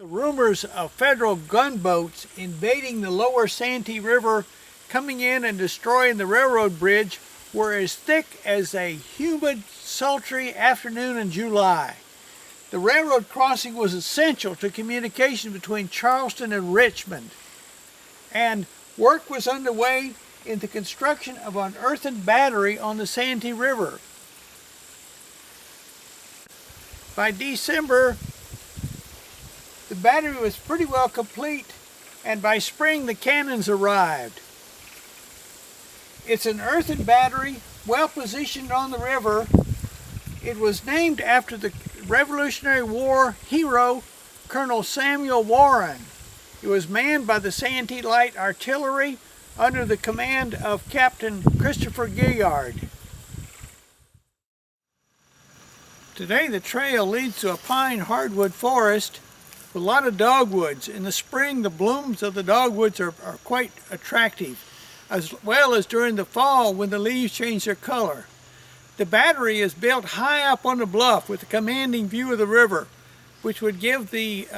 The rumors of federal gunboats invading the lower Santee River, coming in and destroying the railroad bridge, were as thick as a humid, sultry afternoon in July. The railroad crossing was essential to communication between Charleston and Richmond, and work was underway in the construction of an earthen battery on the Santee River. By December, the battery was pretty well complete, and by spring the cannons arrived. It's an earthen battery, well positioned on the river. It was named after the Revolutionary War hero, Colonel Samuel Warren. It was manned by the Santee Light Artillery under the command of Captain Christopher Gilliard. Today the trail leads to a pine hardwood forest with a lot of dogwoods. In the spring, the blooms of the dogwoods are quite attractive, as well as during the fall when the leaves change their color. The battery is built high up on the bluff with a commanding view of the river, which would give the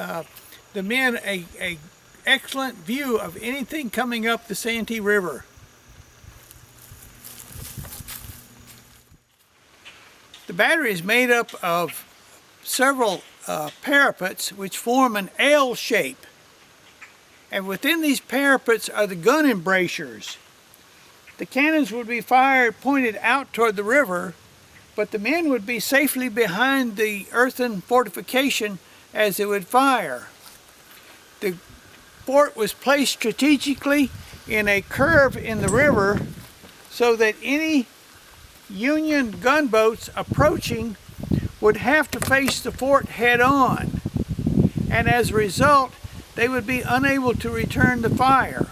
men a excellent view of anything coming up the Santee River. The battery is made up of several parapets which form an L shape, and within these parapets are the gun embrasures. The cannons would be fired pointed out toward the river, but the men would be safely behind the earthen fortification as they would fire. The fort was placed strategically in a curve in the river so that any Union gunboats approaching would have to face the fort head on, and as a result they would be unable to return the fire.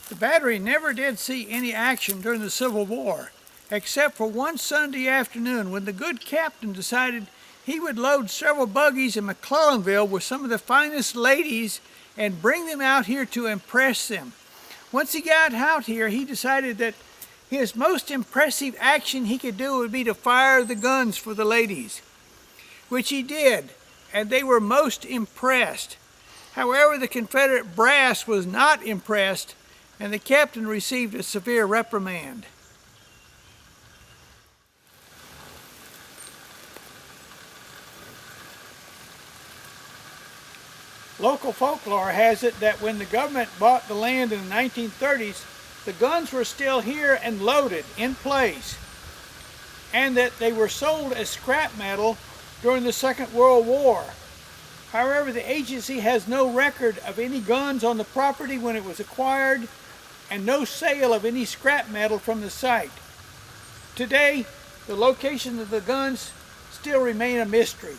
The battery never did see any action during the Civil War, except for one Sunday afternoon when the good captain decided he would load several buggies in McClellanville with some of the finest ladies and bring them out here to impress them. Once he got out here, he decided that his most impressive action he could do would be to fire the guns for the ladies, which he did, and they were most impressed. However, the Confederate brass was not impressed, and the captain received a severe reprimand. Local folklore has it that when the government bought the land in the 1930s, the guns were still here and loaded in place, and that they were sold as scrap metal during the Second World War. However, the agency has no record of any guns on the property when it was acquired, and no sale of any scrap metal from the site. Today, the location of the guns still remain a mystery.